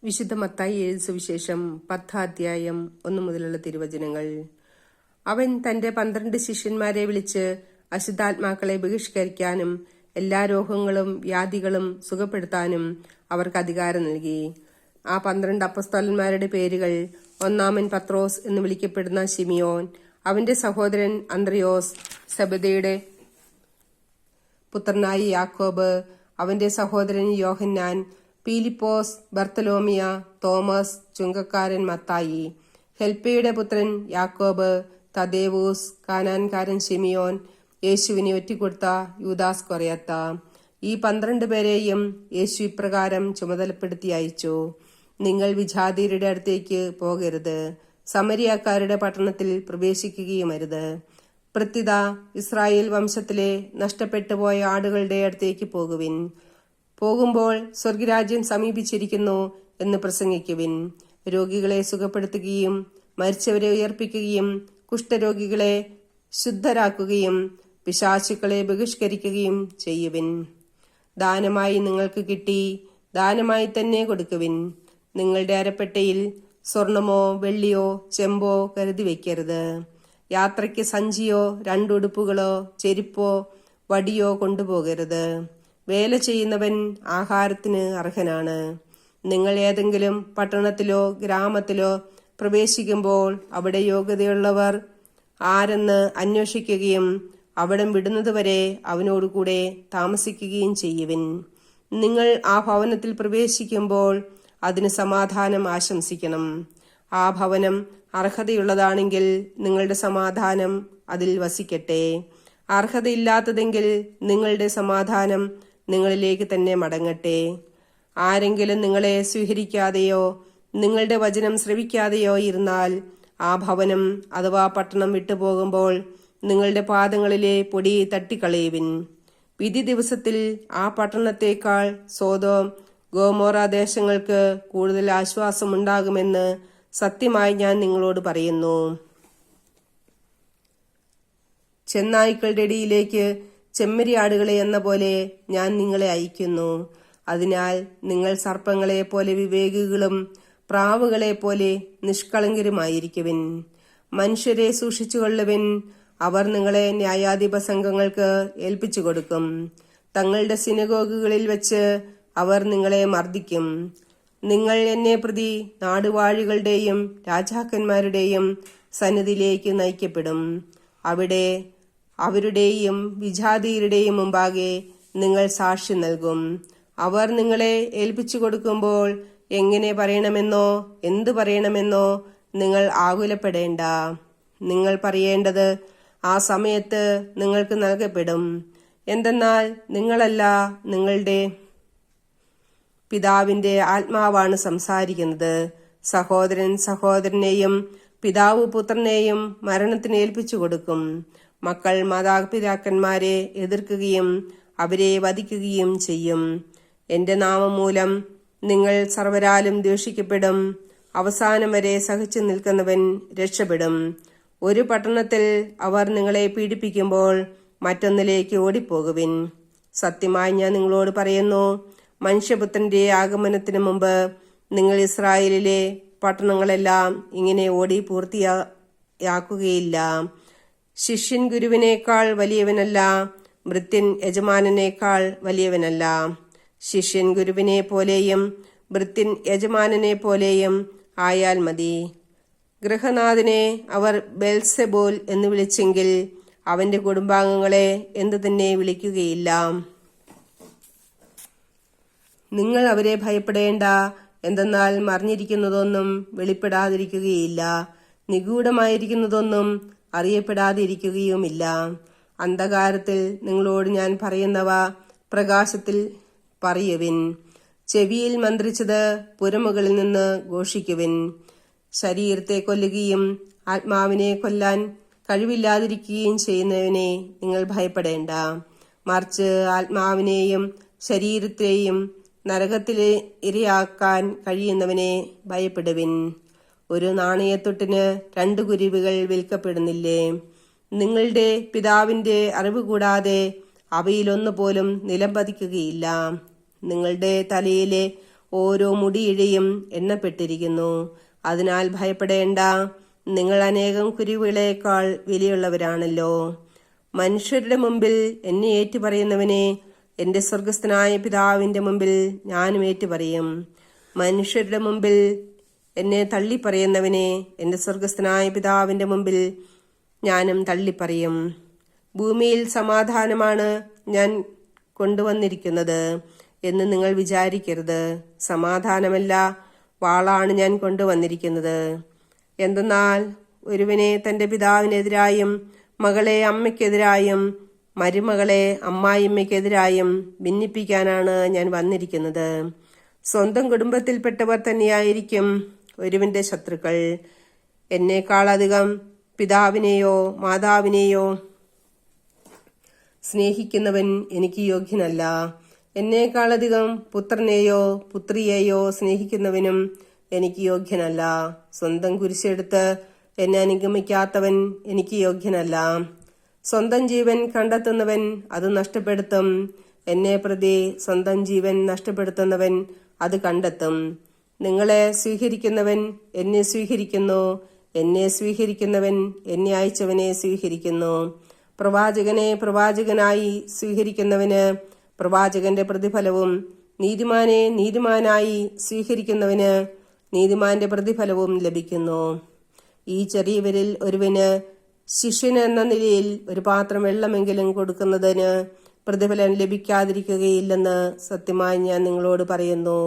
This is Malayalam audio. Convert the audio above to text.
വിശുദ്ധ മത്തായി എഴുതിയ സുവിശേഷം 10 അധ്യായം 1 മുതലുള്ള തിരുവചനങ്ങൾ. അവൻ തന്റെ 12 ശിഷ്യന്മാരെ വിളിച്ച് അശുദ്ധാത്മാക്കളെ ബഹിഷ്കരിക്കാനും എല്ലാ രോഗങ്ങളും വ്യാധികളും സുഖപ്പെടുത്താനും അവർക്ക് അധികാരം നൽകി. ആ 12 അപ്പസ്തോലന്മാരുടെ പേരുകൾ: ഒന്നാമൻ പത്രോസ് എന്ന് വിളിക്കപ്പെടുന്ന ശിമിയോൻ, അവന്റെ സഹോദരൻ അന്ത്രയോസ്, സെബദിയുടെ പുത്രനായി യാക്കോബ്, അവന്റെ സഹോദരൻ യോഹന്നാൻ, പീലിപ്പോസ്, ബർത്തലോമിയ, തോമസ്, ചുങ്കക്കാരൻ മത്തായി, ഹെൽപ്പയുടെ പുത്രൻ യാക്കോബ്, തദേവൂസ്, കാനാൻകാരൻ ശിമിയോൻ, യേശുവിനെ ഒറ്റിക്കൊടുത്ത യൂദാസ് കൊറിയത്ത. ഈ 12 പേരെയും യേശു ഇപ്രകാരം ചുമതലപ്പെടുത്തി അയച്ചു: നിങ്ങൾ വിജാതിയരുടെ അടുത്തേക്ക് പോകരുത്, സമരിയാക്കാരുടെ പട്ടണത്തിൽ പ്രവേശിക്കുകയുമരുത്. പ്രത്യുത ഇസ്രായേൽ വംശത്തിലെ നഷ്ടപ്പെട്ടുപോയ ആടുകളുടെ അടുത്തേക്ക് പോകുവിൻ. പോകുമ്പോൾ സ്വർഗരാജ്യം സമീപിച്ചിരിക്കുന്നു എന്ന് പ്രസംഗിക്കുവിൻ. രോഗികളെ സുഖപ്പെടുത്തുകയും മരിച്ചവരെ ഉയർപ്പിക്കുകയും കുഷ്ഠരോഗികളെ ശുദ്ധരാക്കുകയും പിശാചുക്കളെ ബഹിഷ്കരിക്കുകയും ചെയ്യുവിൻ. ദാനമായി നിങ്ങൾക്ക് കിട്ടി, ദാനമായി തന്നെ കൊടുക്കുവിൻ. നിങ്ങളുടെ അരപ്പെട്ടയിൽ സ്വർണമോ വെള്ളിയോ ചെമ്പോ കരുതി വയ്ക്കരുത്. യാത്രയ്ക്ക് സഞ്ചിയോ 2 ഉടുപ്പുകളോ ചെരുപ്പോ വടിയോ കൊണ്ടുപോകരുത്. വേല ചെയ്യുന്നവൻ ആഹാരത്തിന് അർഹനാണ്. നിങ്ങൾ ഏതെങ്കിലും പട്ടണത്തിലോ ഗ്രാമത്തിലോ പ്രവേശിക്കുമ്പോൾ അവിടെ യോഗ്യതയുള്ളവർ ആരെന്ന് അന്വേഷിക്കുകയും അവിടം വിടുന്നതുവരെ അവനോടുകൂടെ താമസിക്കുകയും ചെയ്യുവിൻ. നിങ്ങൾ ആ ഭവനത്തിൽ പ്രവേശിക്കുമ്പോൾ അതിന് സമാധാനം ആശംസിക്കണം. ആ ഭവനം അർഹതയുള്ളതാണെങ്കിൽ നിങ്ങളുടെ സമാധാനം അതിൽ വസിക്കട്ടെ. അർഹതയില്ലാത്തതെങ്കിൽ നിങ്ങളുടെ സമാധാനം നിങ്ങളിലേക്ക് തന്നെ മടങ്ങട്ടെ. ആരെങ്കിലും നിങ്ങളെ സ്വീകരിക്കാതെയോ നിങ്ങളുടെ വചനം ശ്രവിക്കാതെയോ ഇരുന്നാൽ ആ ഭവനം അഥവാ പട്ടണം വിട്ടുപോകുമ്പോൾ നിങ്ങളുടെ പാദങ്ങളിലെ പൊടി തട്ടിക്കളയുവിൻ. വിധി ദിവസത്തിൽ ആ പട്ടണത്തേക്കാൾ സോദോം ഗോമോറ ദേശങ്ങൾക്ക് കൂടുതൽ ആശ്വാസമുണ്ടാകുമെന്ന് സത്യമായി ഞാൻ നിങ്ങളോട് പറയുന്നു. ചെന്നായ്ക്കളുടെ ഇടയിലേക്ക് ചെമ്മരിയാടുകളെ എന്ന പോലെ ഞാൻ നിങ്ങളെ അയക്കുന്നു. അതിനാൽ നിങ്ങൾ സർപ്പങ്ങളെ പോലെ വിവേകികളും പ്രാവുകളെ പോലെ നിഷ്കളങ്കരുമായിരിക്കുവിൻ. മനുഷ്യരെ സൂക്ഷിച്ചുകൊള്ളുവിൻ, അവർ നിങ്ങളെ ന്യായാധിപ സംഘങ്ങൾക്ക് ഏൽപ്പിച്ചു കൊടുക്കും. തങ്ങളുടെ സിനഗോഗുകളിൽ വെച്ച് അവർ നിങ്ങളെ മർദ്ദിക്കും. നിങ്ങൾ എന്നെ പ്രതി നാടുവാഴികളുടെയും രാജാക്കന്മാരുടെയും സന്നിധിയിലേക്ക് നയിക്കപ്പെടും. അവിടെ അവരുടെയും വിജാതിയരുടെയും മുമ്പാകെ നിങ്ങൾ സാക്ഷി നൽകും. അവർ നിങ്ങളെ ഏൽപ്പിച്ചു കൊടുക്കുമ്പോൾ എങ്ങനെ പറയണമെന്നോ എന്തു പറയണമെന്നോ നിങ്ങൾ ആകുലപ്പെടേണ്ട. നിങ്ങൾ പറയേണ്ടത് ആ സമയത്ത് നിങ്ങൾക്ക് നൽകപ്പെടും. എന്തെന്നാൽ നിങ്ങളല്ല, നിങ്ങളുടെ പിതാവിന്റെ ആത്മാവാണ് സംസാരിക്കുന്നത്. സഹോദരൻ സഹോദരനെയും പിതാവ് പുത്രനെയും മരണത്തിന് ഏൽപ്പിച്ചു കൊടുക്കും. മക്കൾ മാതാപിതാക്കന്മാരെ എതിർക്കുകയും അവരെ വധിക്കുകയും ചെയ്യും. എന്റെ നാമം മൂലം നിങ്ങൾ സർവരാലും ദ്വേഷിക്കപ്പെടും. അവസാനം വരെ സഹിച്ചു നിൽക്കുന്നവൻ രക്ഷപ്പെടും. ഒരു പട്ടണത്തിൽ അവർ നിങ്ങളെ പീഡിപ്പിക്കുമ്പോൾ മറ്റൊന്നിലേക്ക് ഓടിപ്പോകുവിൻ. സത്യമായി ഞാൻ നിങ്ങളോട് പറയുന്നു, മനുഷ്യപുത്രന്റെ ആഗമനത്തിന് മുമ്പ് നിങ്ങൾ ഇസ്രായേലിലെ പട്ടണങ്ങളെല്ലാം ഇങ്ങനെ ഓടി പൂർത്തിയാക്കുകയില്ല. ശിഷ്യൻ ഗുരുവിനേക്കാൾ വലിയവനല്ല, ഭൃത്യൻ യജമാനനേക്കാൾ വലിയവനല്ല. ശിഷ്യൻ ഗുരുവിനെ പോലെയും ഭൃത്യൻ യജമാനനെ പോലെയും ആയാൽ മതി. ഗൃഹനാഥനെ അവർ ബെൽസെബൂൽ എന്ന് വിളിച്ചെങ്കിൽ അവന്റെ കുടുംബാംഗങ്ങളെ എന്തു തന്നെ വിളിക്കുകയില്ല. നിങ്ങൾ അവരെ ഭയപ്പെടേണ്ട. എന്തെന്നാൽ മറിഞ്ഞിരിക്കുന്നതൊന്നും വെളിപ്പെടാതിരിക്കുകയില്ല, നിഗൂഢമായിരിക്കുന്നതൊന്നും അറിയപ്പെടാതിരിക്കുകയുമില്ല. അന്ധകാരത്തിൽ നിങ്ങളോട് ഞാൻ പറയുന്നവ പ്രകാശത്തിൽ പറയുവിൻ. ചെവിയിൽ മന്ത്രിച്ചത് പുരമുകളിൽ നിന്ന് ഘോഷിക്കുവിൻ. ശരീരത്തെ കൊല്ലുകയും ആത്മാവിനെ കൊല്ലാൻ കഴിവില്ലാതിരിക്കുകയും ചെയ്യുന്നവനെ നിങ്ങൾ ഭയപ്പെടേണ്ട. മറിച്ച് ആത്മാവിനെയും ശരീരത്തെയും നരകത്തിലെ ഇരയാക്കാൻ കഴിയുന്നവനെ ഭയപ്പെടുവിൻ. ഒരു നാണയത്തൊട്ടിന് 2 കുരുവികൾ വിൽക്കപ്പെടുന്നില്ലേ? നിങ്ങളുടെ പിതാവിന്റെ അറിവ് കൂടാതെ അവയിലൊന്നുപോലും നിലം പതിക്കുകയില്ല. നിങ്ങളുടെ തലയിലെ ഓരോ മുടിയിഴയും എണ്ണപ്പെട്ടിരിക്കുന്നു. അതിനാൽ ഭയപ്പെടേണ്ട, നിങ്ങൾ അനേകം കുരുവികളേക്കാൾ വിലയുള്ളവരാണല്ലോ. മനുഷ്യരുടെ മുമ്പിൽ എന്നെ ഏറ്റുപറയുന്നവനെ എന്റെ സ്വർഗസ്ഥനായ പിതാവിന്റെ മുമ്പിൽ ഞാനും ഏറ്റുപറയും. മനുഷ്യരുടെ മുമ്പിൽ എന്നെ തള്ളിപ്പറയുന്നവനെ എന്റെ സ്വർഗസ്ഥനായ പിതാവിന്റെ മുമ്പിൽ ഞാനും തള്ളിപ്പറയും. ഭൂമിയിൽ സമാധാനമാണ് ഞാൻ കൊണ്ടുവന്നിരിക്കുന്നത് എന്ന് നിങ്ങൾ വിചാരിക്കരുത്. സമാധാനമല്ല, വാളാണ് ഞാൻ കൊണ്ടുവന്നിരിക്കുന്നത്. എന്തെന്നാൽ ഒരുവനെ തന്റെ പിതാവിനെതിരായും മകളെ അമ്മയ്ക്കെതിരായും മരുമകളെ അമ്മായിമ്മയ്ക്കെതിരായും ഭിന്നിപ്പിക്കാനാണ് ഞാൻ വന്നിരിക്കുന്നത്. സ്വന്തം കുടുംബത്തിൽപ്പെട്ടവർ തന്നെയായിരിക്കും ഒരുവന്റെ ശത്രുക്കൾ. എന്നേക്കാളധികം പിതാവിനെയോ മാതാവിനെയോ സ്നേഹിക്കുന്നവൻ എനിക്ക് യോഗ്യനല്ല. എന്നേക്കാളധികം പുത്രനെയോ പുത്രിയെയോ സ്നേഹിക്കുന്നവനും എനിക്ക് യോഗ്യനല്ല. സ്വന്തം കുരിശെടുത്ത് എന്നെ അനുഗമിക്കാത്തവൻ എനിക്ക് യോഗ്യനല്ല. സ്വന്തം ജീവൻ കണ്ടെത്തുന്നവൻ അത് നഷ്ടപ്പെടുത്തും. എന്നെ പ്രതി സ്വന്തം ജീവൻ നഷ്ടപ്പെടുത്തുന്നവൻ അത് കണ്ടെത്തും. നിങ്ങളെ സ്വീകരിക്കുന്നവൻ എന്നെ സ്വീകരിക്കുന്നു. എന്നെ സ്വീകരിക്കുന്നവൻ എന്നെ അയച്ചവനെ സ്വീകരിക്കുന്നു. പ്രവാചകനെ പ്രവാചകനായി സ്വീകരിക്കുന്നവന് പ്രവാചകന്റെ പ്രതിഫലവും നീതിമാനെ നീതിമാനായി സ്വീകരിക്കുന്നവന് നീതിമാന്റെ പ്രതിഫലവും ലഭിക്കുന്നു. ഈ ചെറിയവരിൽ ഒരുവന് ശിഷ്യൻ എന്ന നിലയിൽ ഒരു പാത്രം വെള്ളമെങ്കിലും കൊടുക്കുന്നതിന് പ്രതിഫലം ലഭിക്കാതിരിക്കുകയില്ലെന്ന് സത്യമായി ഞാൻ നിങ്ങളോട് പറയുന്നു.